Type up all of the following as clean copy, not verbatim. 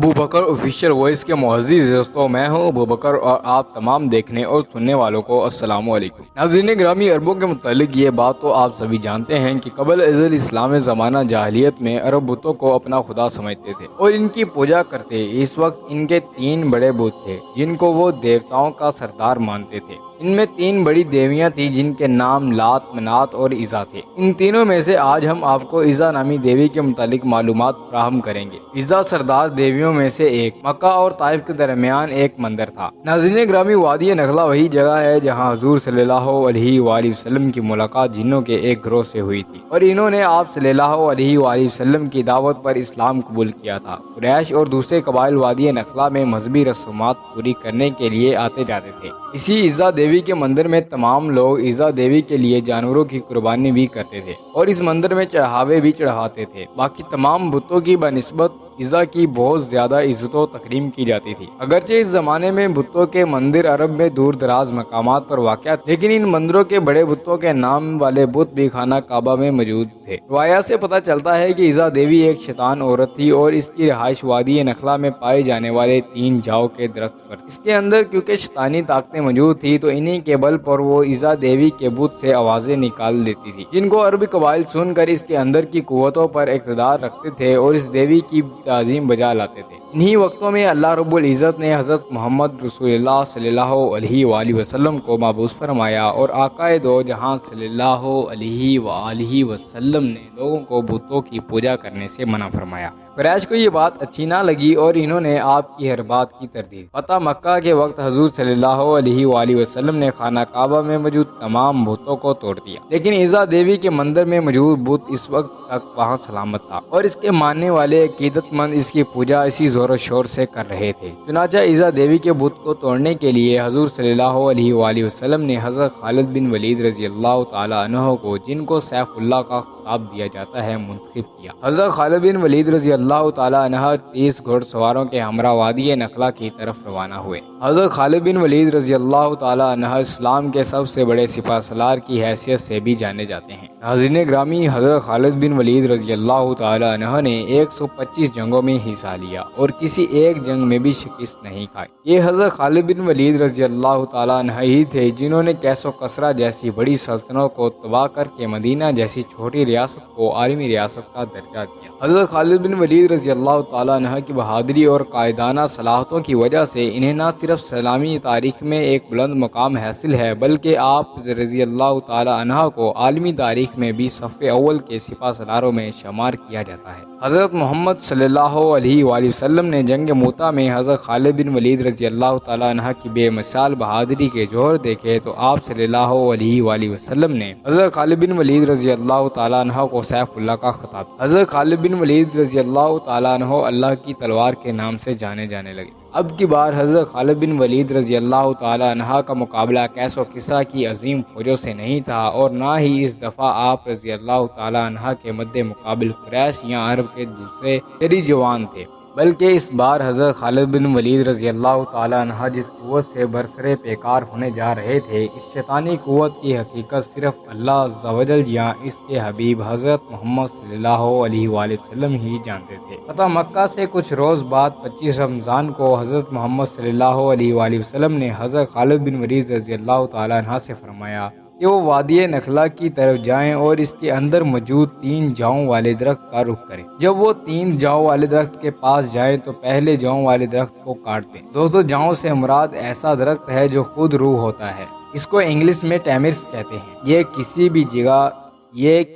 ابو بکر official voice کے معزز دوستوں، میں ہوں ابو بکر اور آپ تمام دیکھنے اور سننے والوں کو السلام علیکم۔ ناظرین گرامی، عربوں کے متعلق یہ بات تو آپ سبھی جانتے ہیں کہ قبل ازل اسلام زمانہ جاہلیت میں عرب بتوں کو اپنا خدا سمجھتے تھے اور ان کی پوجا کرتے۔ اس وقت ان کے 3 بڑے بت تھے جن کو وہ دیوتاؤں کا سردار مانتے تھے۔ ان میں 3 بڑی دیویاں تھیں جن کے نام لات، منات اور عزا تھے۔ ان تینوں میں سے آج ہم آپ کو عزا نامی دیوی کے متعلق معلومات فراہم کریں گے۔ عزا سردار دیویوں میں سے ایک، مکہ اور طائف کے درمیان ایک مندر تھا۔ ناظرین گرامی، وادی نخلا وہی جگہ ہے جہاں حضور صلی اللہ علیہ وآلہ وسلم کی ملاقات جنوں کے ایک گروہ سے ہوئی تھی اور انہوں نے آپ صلی اللہ علیہ وآلہ وسلم کی دعوت پر اسلام قبول کیا تھا۔ قریش اور دوسرے قبائل وادی نخلا میں مذہبی رسومات پوری کرنے کے لیے آتے جاتے تھے۔ اسی عزا دیوی کے مندر میں تمام لوگ عزا دیوی کے لیے جانوروں کی قربانی بھی کرتے تھے اور اس مندر میں چڑھاوے بھی چڑھاتے تھے۔ باقی تمام بتوں کی بنسبت عزا کی بہت زیادہ عزت و تکریم کی جاتی تھی۔ اگرچہ اس زمانے میں بتوں کے مندر عرب میں دور دراز مقامات پر واقع تھے، لیکن ان مندروں کے بڑے بتوں کے نام والے بت بھی خانہ کعبہ میں موجود تھے۔ روایات سے پتہ چلتا ہے کہ عزا دیوی ایک شیطان عورت تھی اور اس کی رہائش وادی نخلا میں پائے جانے والے 3 جاؤ کے درخت پر تھی۔ اس کے اندر کیونکہ شیطانی طاقتیں موجود تھی تو انہی کے بل پر وہ عزا دیوی کے بت سے آوازیں نکال دیتی تھی، جن کو عربی قبائل سن کر اس کے اندر کی قوتوں پر اقتدار رکھتے تھے اور اس دیوی کی تعظیم بجا لاتے تھے۔ انہی وقتوں میں اللہ رب العزت نے حضرت محمد رسول اللہ صلی اللہ علیہ وآلہ وسلم کو مبعوث فرمایا اور آقائے دو جہاں صلی اللہ علیہ وآلہ وسلم نے لوگوں کو بتوں کی پوجا کرنے سے منع فرمایا۔ قریش کو یہ بات اچھی نہ لگی اور انہوں نے آپ کی ہر بات کی تردید۔ فتح مکہ کے وقت حضور صلی اللہ علیہ وآلہ وسلم نے خانہ کعبہ میں موجود تمام بتوں کو توڑ دیا، لیکن عزا دیوی کے مندر میں موجود بت اس وقت تک وہاں سلامت تھا اور اس کے ماننے والے عقیدت مند اس کی پوجا اسی زور و شور سے کر رہے تھے۔ چنانچہ عزا دیوی کے بت کو توڑنے کے لیے حضور صلی اللہ علیہ وآلہ وسلم نے حضرت خالد بن ولید رضی اللہ تعالی عنہ کو، جن کو سیف اللہ کا خطاب دیا جاتا ہے، منتخب کیا۔ حضرت خالد بن ولید رضی اللہ تعالی عنہ 30 گھوڑ سواروں کے ہمراہ وادی نخلا کی طرف روانہ ہوئے۔ حضرت خالد بن ولید رضی اللہ تعالی عنہ اسلام کے سب سے بڑے سپہ سالار کی حیثیت سے بھی جانے جاتے ہیں۔ ناظرین گرامی، حضرت خالد بن ولید رضی اللہ تعالی عنہ نے 125 جنگوں میں حصہ لیا اور کسی ایک جنگ میں بھی شکست نہیں کھائی۔ یہ حضرت خالد بن ولید رضی اللہ تعالی عنہ ہی تھے جنہوں نے کیس و کسرا جیسی بڑی سلطنتوں کو تباہ کر کے مدینہ جیسی چھوٹی ریاست کو عالمی ریاست کا درجہ دیا۔ حضرت خالد بن ولید رضی اللہ تعالی عنہ کی بہادری اور قائدانہ صلاحیتوں کی وجہ سے انہیں نہ صرف اسلامی تاریخ میں ایک بلند مقام حاصل ہے، بلکہ آپ رضی اللہ تعالی عنہ کو عالمی تاریخ میں بھی صف اول کے سپہ سالاروں میں شمار کیا جاتا ہے۔ حضرت محمد صلی اللہ علیہ وآلہ وسلم نے جنگ موطا میں حضرت خالد بن ولید رضی اللہ تعالی عنہ کی بے مثال بہادری کے جوہر دیکھے تو آپ صلی اللہ علیہ وآلہ وسلم نے حضرت خالد بن ولید رضی اللہ تعالی عنہ کو سیف اللہ کا خطاب دیا۔ حضرت خالد بن ولید رضی اللہ تعالی عنہ اللہ کی تلوار کے نام سے جانے جانے لگے۔ اب کی بار حضرت خالد بن ولید رضی اللہ تعالی عنہ کا مقابلہ کیس و کسریٰ کی عظیم فوجوں سے نہیں تھا اور نہ ہی اس دفعہ آپ رضی اللہ تعالی عنہ کے مد مقابل قریش یا عرب کے دوسرے شری جوان تھے، بلکہ اس بار حضرت خالد بن ولید رضی اللہ تعالی عنہ جس قوت سے برسرے پیکار ہونے جا رہے تھے، اس شیطانی قوت کی حقیقت صرف اللہ عز و جل یا اس کے حبیب حضرت محمد صلی اللہ علیہ وآلہ وسلم ہی جانتے تھے۔ فتح مکہ سے کچھ روز بعد 25 رمضان کو حضرت محمد صلی اللہ علیہ وآلہ وسلم نے حضرت خالد بن ولید رضی اللہ تعالی عنہ سے فرمایا کہ وہ وادی نخلا کی طرف جائیں اور اس کے اندر موجود 3 جاؤں والے درخت کا رخ کریں۔ جب وہ 3 جاؤں والے درخت کے پاس جائیں تو پہلے جاؤں والے درخت کو کاٹ دیں۔ دوستو، جاؤں سے مراد ایسا درخت ہے جو خود روح ہوتا ہے۔ اس کو انگلش میں ٹیمرس کہتے ہیں۔ یہ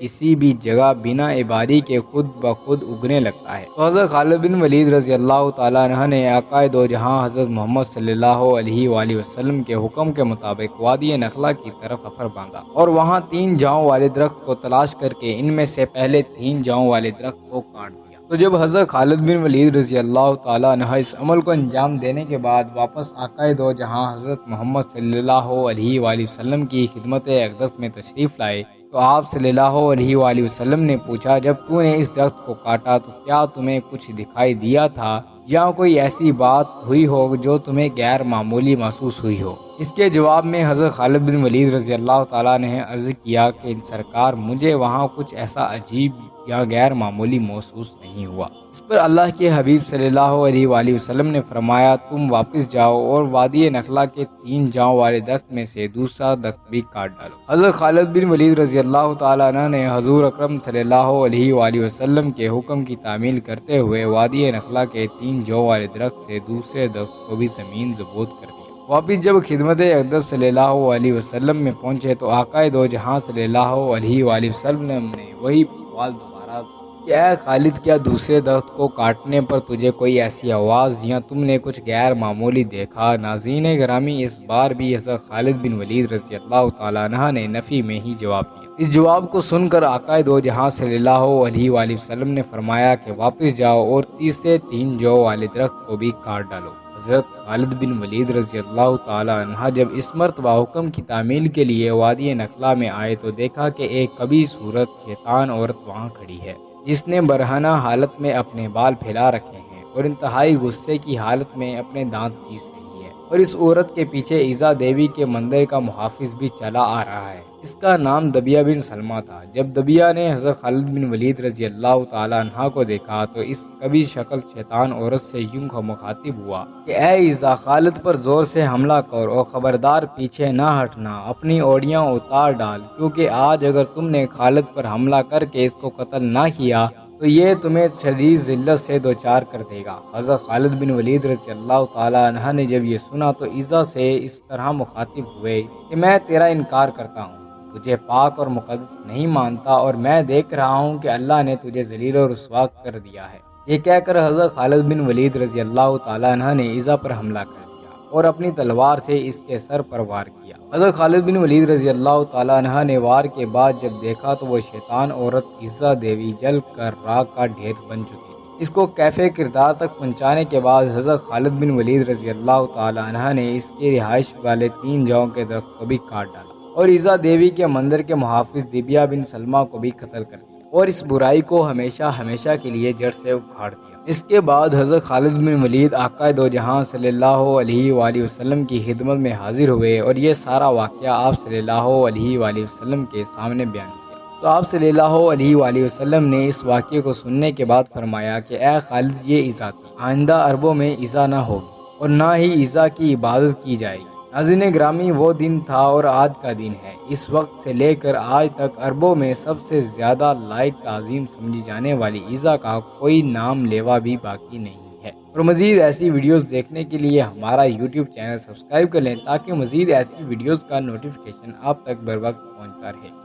کسی بھی جگہ بنا اباری کے خود بخود اگنے لگتا ہے۔ تو حضرت خالد بن ولید رضی اللہ تعالی عنہ نے آقائے دو جہاں حضرت محمد صلی اللہ علیہ وآلہ وسلم کے حکم کے مطابق وادی نخلا کی طرف سفر باندھا اور وہاں 3 جاؤں والے درخت کو تلاش کر کے ان میں سے پہلے 3 جاؤں والے درخت کو کاٹ دیا۔ تو جب حضرت خالد بن ولید رضی اللہ تعالی عنہ اس عمل کو انجام دینے کے بعد واپس آقائے دو جہاں حضرت محمد صلی اللہ علیہ وآلہ وسلم کی خدمت اقدس میں تشریف لائے تو آپ صلی اللہ علیہ وآلہ وسلم نے پوچھا، جب تو نے اس درخت کو کاٹا تو کیا تمہیں کچھ دکھائی دیا تھا؟ یا کوئی ایسی بات ہوئی ہو جو تمہیں غیر معمولی محسوس ہوئی ہو؟ اس کے جواب میں حضرت خالد بن ولید رضی اللہ تعالیٰ نے عرض کیا کہ سرکار مجھے وہاں کچھ ایسا عجیب یا غیر معمولی محسوس نہیں ہوا۔ اس پر اللہ کے حبیب صلی اللہ علیہ وآلہ وسلم نے فرمایا تم واپس جاؤ اور وادی نخلا کے 3 جاؤں والے درخت میں سے دوسرا درخت بھی کاٹ ڈالو۔ حضرت خالد بن ولید رضی اللہ تعالیٰ عنہ نے حضور اکرم صلی اللہ علیہ وآلہ وسلم کے حکم کی تعمیل کرتے ہوئے وادی نخلا کے 3 جاؤں والے درخت سے دوسرے درخت کو بھی زمین زبود کر دیا۔ واپس جب خدمت اقدس صلی اللہ علیہ وسلم میں پہنچے تو آقائے دو جہاں صلی اللہ علیہ وآلہ وسلم نے وہی سوال دوبارہ کہ اے خالد کیا دوسرے درخت کو کاٹنے پر تجھے کوئی ایسی آواز یا تم نے کچھ غیر معمولی دیکھا؟ ناظرین گرامی، اس بار بھی حضرت خالد بن ولید رضی اللہ تعالیٰ عنہ نے نفی میں ہی جواب دیا۔ اس جواب کو سن کر آقائے دو جہاں صلی اللہ علیہ وآلہ وسلم نے فرمایا کہ واپس جاؤ اور تیسرے 3 جو والے درخت کو بھی کاٹ ڈالو۔ حضرت خالد بن ولید رضی اللہ تعالیٰ عنہ جب اس مرتبہ حکم کی تعمیل کے لیے وادی نخلا میں آئے تو دیکھا کہ ایک کبھی صورت شیطان عورت وہاں کھڑی ہے جس نے برہنہ حالت میں اپنے بال پھیلا رکھے ہیں اور انتہائی غصے کی حالت میں اپنے دانت پیس رہی ہے، اور اس عورت کے پیچھے عیسیٰ دیوی کے مندر کا محافظ بھی چلا آ رہا ہے۔ اس کا نام دبیہ بن سلمہ تھا۔ جب دبیہ نے حضرت خالد بن ولید رضی اللہ تعالیٰ عنہ کو دیکھا تو اس کبھی شکل شیطان عورت سے یوں مخاطب ہوا کہ اے عیسیٰ، خالد پر زور سے حملہ کر اور خبردار پیچھے نہ ہٹنا، اپنی اوڑیاں اتار ڈال، کیونکہ آج اگر تم نے خالد پر حملہ کر کے اس کو قتل نہ کیا تو یہ تمہیں شدید ذلت سے دوچار کر دے گا۔ حضرت خالد بن ولید رضی اللہ تعالیٰ عنہ نے جب یہ سنا تو عیسیٰ سے اس طرح مخاطب ہوئے کہ میں تیرا انکار کرتا ہوں، تجھے پاک اور مقدس نہیں مانتا، اور میں دیکھ رہا ہوں کہ اللہ نے تجھے ذلیل و رسوا کر دیا ہے۔ یہ کہہ کر حضرت خالد بن ولید رضی اللہ تعالیٰ عنہ نے عیسیٰ پر حملہ کر دیا اور اپنی تلوار سے اس کے سر پر وار کیا۔ حضرت خالد بن ولید رضی اللہ تعالیٰ عنہ نے وار کے بعد جب دیکھا تو وہ شیطان عورت عیسیٰ دیوی جل کر راکھ کا ڈھیر بن چکی تھی۔ اس کو کیف کردار تک پہنچانے کے بعد حضرت خالد بن ولید رضی اللہ تعالیٰ عنہ نے اس کی رہائش والے 3 جاؤں کے درخت کو بھی کاٹ ڈالا اور عیسیٰ دیوی کے مندر کے محافظ دبیہ بن سلمہ کو بھی قتل کر دیا اور اس برائی کو ہمیشہ کے لیے جڑ سے اکھاڑ دیا۔ اس کے بعد حضرت خالد بن ولید آقائے دو جہاں صلی اللہ علیہ وآلہ وسلم کی خدمت میں حاضر ہوئے اور یہ سارا واقعہ آپ صلی اللہ علیہ وآلہ وسلم کے سامنے بیان کیا تو آپ صلی اللہ علیہ وآلہ وسلم نے اس واقعے کو سننے کے بعد فرمایا کہ اے خالد، یہ عیسیٰ تھی، آئندہ عربوں میں عیسیٰ نہ ہوگی اور نہ ہی عیسیٰ کی عبادت کی جائے گی۔ ناظرین گرامی، وہ دن تھا اور آج کا دن ہے۔ اس وقت سے لے کر آج تک عربوں میں سب سے زیادہ لائق تعظیم سمجھی جانے والی عیسیٰ کا کوئی نام لیوا بھی باقی نہیں ہے۔ اور مزید ایسی ویڈیوز دیکھنے کے لیے ہمارا YouTube چینل سبسکرائب کر لیں تاکہ مزید ایسی ویڈیوز کا نوٹیفیکیشن آپ تک بر وقت پہنچتا رہے۔